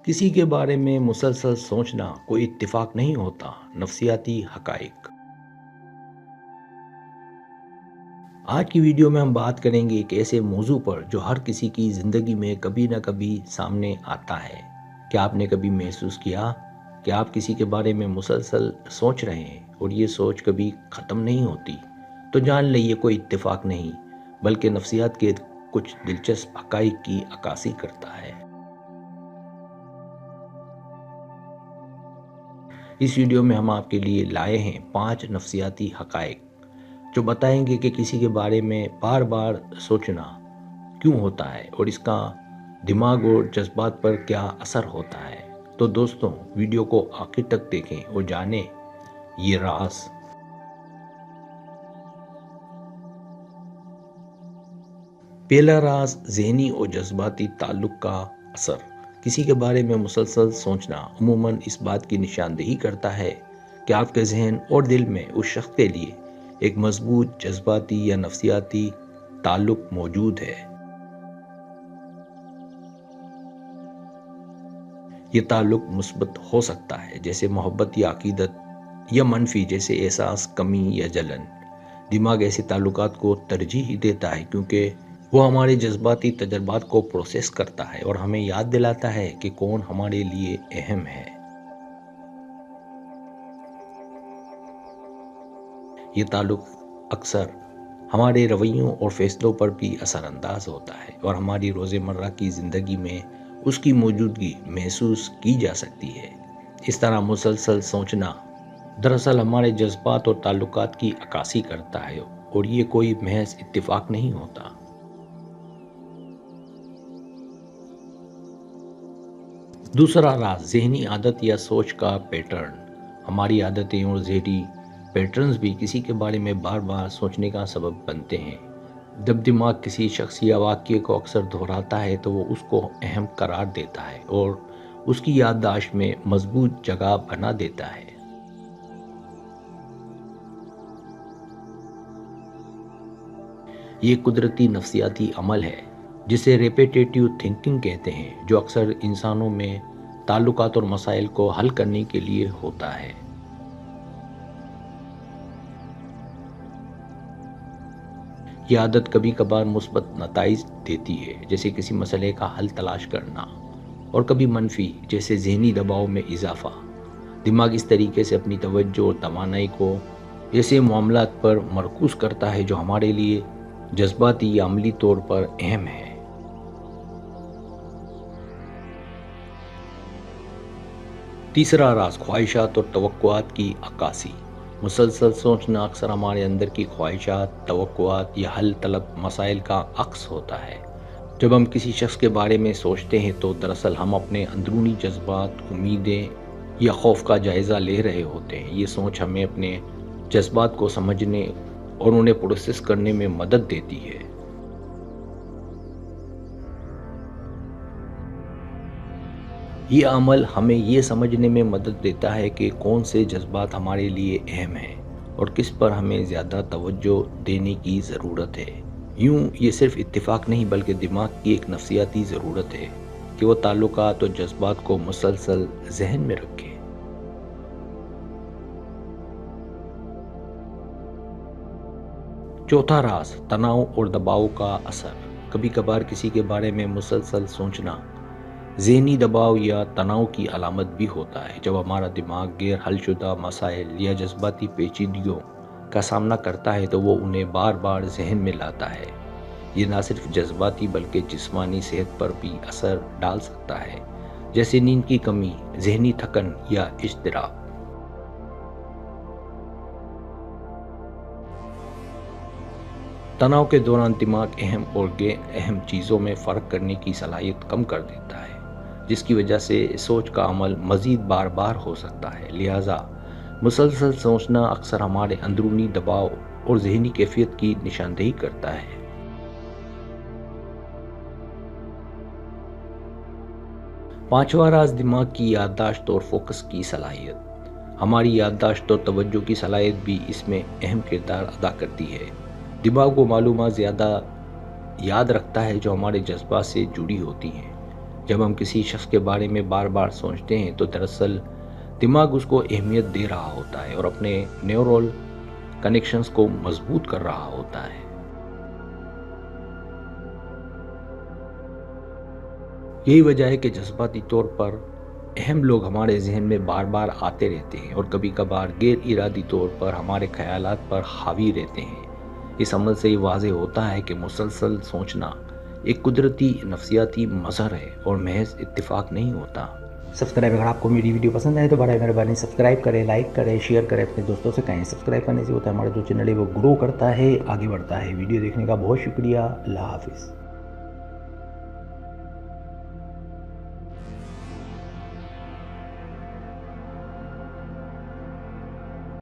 किसी के बारे में मुसलसल सोचना कोई इत्तेफाक नहीं होता। नफ्सियाती हकाइक। आज की वीडियो में हम बात करेंगे एक ऐसे मौजू पर जो हर किसी की ज़िंदगी में कभी ना कभी सामने आता है। क्या आपने कभी महसूस किया कि आप किसी के बारे में मुसलसल सोच रहे हैं और ये सोच कभी ख़त्म नहीं होती? तो जान लीजिए कोई इत्तेफाक नहीं, बल्कि नफ्सियात के कुछ दिलचस्प हकाइक की अक्कासी करता है। इस वीडियो में हम आपके लिए लाए हैं 5 नफ्सियाती हकाइक जो बताएंगे कि किसी के बारे में बार बार सोचना क्यों होता है और इसका दिमाग और जज्बात पर क्या असर होता है। तो दोस्तों, वीडियो को आखिर तक देखें और जानें ये राज। पहला राज, ज़हनी और जज्बाती ताल्लुक का असर। किसी के बारे में मुसलसल सोचना अमूमन इस बात की निशानदेही करता है कि आपके जहन और दिल में उस शख्स के लिए एक मजबूत जज्बाती या नफ्सियाती ताल्लुक मौजूद है। ये ताल्लुक मुस्बत हो सकता है, जैसे मोहब्बत या अकीदत, या मनफी, जैसे एहसास, कमी या जलन। दिमाग ऐसे ताल्लुकात को तरजीह देता है क्योंकि वो हमारे जज्बाती तजर्बात को प्रोसेस करता है और हमें याद दिलाता है कि कौन हमारे लिए अहम है। ये ताल्लुक अक्सर हमारे रवैयों और फैसलों पर भी असरअंदाज होता है और हमारी रोज़मर्रा की ज़िंदगी में उसकी मौजूदगी महसूस की जा सकती है। इस तरह मुसलसल सोचना दरअसल हमारे जज्बात और ताल्लुकात की अक्कासी करता है और ये कोई महज इत्तेफाक नहीं होता। दूसरा राज, ज़हनी आदत या सोच का पैटर्न। हमारी आदतें और ज़हनी पैटर्न्स भी किसी के बारे में बार बार सोचने का सबब बनते हैं। जब दिमाग किसी शख्स या वाक़ये को अक्सर दोहराता है तो वो उसको अहम करार देता है और उसकी याददाश्त में मजबूत जगह बना देता है। ये कुदरती नफ्सियाती अमल है जिसे रेपिटेटिव थिंकिंग कहते हैं, जो अक्सर इंसानों में ताल्लुकात और मसाइल को हल करने के लिए होता है। ये आदत कभी कभार मुस्बत नताइज देती है, जैसे किसी मसले का हल तलाश करना, और कभी मनफी, जैसे ज़हनी दबाव में इजाफा। दिमाग इस तरीके से अपनी तवज्जो और तवानाई को ऐसे मामलात पर मरकूज़ करता है जो हमारे लिए जज्बाती या अमली तौर पर अहम है। तीसरा राज, ख्वाहिशात और तवक्कुआत की अक्कासी। मुसलसल सोचना अक्सर हमारे अंदर की ख्वाहिशात, तवक्कुआत या हल तलब मसाइल का अक्स होता है। जब हम किसी शख्स के बारे में सोचते हैं तो दरअसल हम अपने अंदरूनी जज्बात, उम्मीदें या खौफ का जायज़ा ले रहे होते हैं। ये सोच हमें अपने जज्बात को समझने और उन्हें प्रोसेस करने में मदद देती है। ये अमल हमें ये समझने में मदद देता है कि कौन से जज्बात हमारे लिए अहम हैं और किस पर हमें ज़्यादा तवज्जो देने की ज़रूरत है। यूँ ये सिर्फ इत्तेफाक नहीं बल्कि दिमाग की एक नफ्सियाती ज़रूरत है कि वो ताल्लुकात और जज्बात को मुसलसल जहन में रखे। चौथा राज, तनाव और दबाव का असर। कभी कभार किसी के बारे में मुसलसल सोचना ज़हनी दबाव या तनाव की अलामत भी होता है। जब हमारा दिमाग गैर हलशुदा मसाइल या जज्बाती पेचीदगियों का सामना करता है तो वो उन्हें बार बार जहन में लाता है। ये ना सिर्फ जज्बाती बल्कि जिस्मानी सेहत पर भी असर डाल सकता है, जैसे नींद की कमी, ज़हनी थकन या इज़्तिराब। तनाव के दौरान दिमाग अहम और गैर अहम चीज़ों में फ़र्क करने की सलाहियत कम कर देता है, जिसकी वजह से सोच का अमल मज़ीद बार बार हो सकता है। लिहाजा मुसलसल सोचना अक्सर हमारे अंदरूनी दबाव और ज़हनी कैफियत की निशानदेही करता है। पांचवा राज, दिमाग की याददाश्त और फोकस की सलाहियत। हमारी याददाश्त और तवज्जो की सलाहियत भी इसमें अहम किरदार अदा करती है। दिमाग वो मालूमात ज़्यादा याद रखता है जो हमारे जज्बात से जुड़ी होती हैं। جب ہم کسی شخص کے بارے میں بار بار سوچتے ہیں تو دراصل دماغ اس کو اہمیت دے رہا ہوتا ہے اور اپنے نیورول کنیکشنز کو مضبوط کر رہا ہوتا ہے۔ یہی وجہ ہے کہ جذباتی طور پر اہم لوگ ہمارے ذہن میں بار بار آتے رہتے ہیں اور کبھی کبھار غیر ارادی طور پر ہمارے خیالات پر حاوی رہتے ہیں۔ اس عمل سے یہ واضح ہوتا ہے کہ مسلسل سوچنا ایک قدرتی نفسیاتی مظہر ہے اور محض اتفاق نہیں ہوتا۔ سبسکرائب اگر آپ کو میری ویڈیو پسند آئے تو بڑا مہربانی سبسکرائب کریں، لائک کریں، شیئر کریں، اپنے دوستوں سے کہیں۔ سبسکرائب کرنے سے ہوتا ہے ہمارا جو چینل ہے وہ گرو کرتا ہے، آگے بڑھتا ہے۔ ویڈیو دیکھنے کا بہت شکریہ۔ اللہ حافظ۔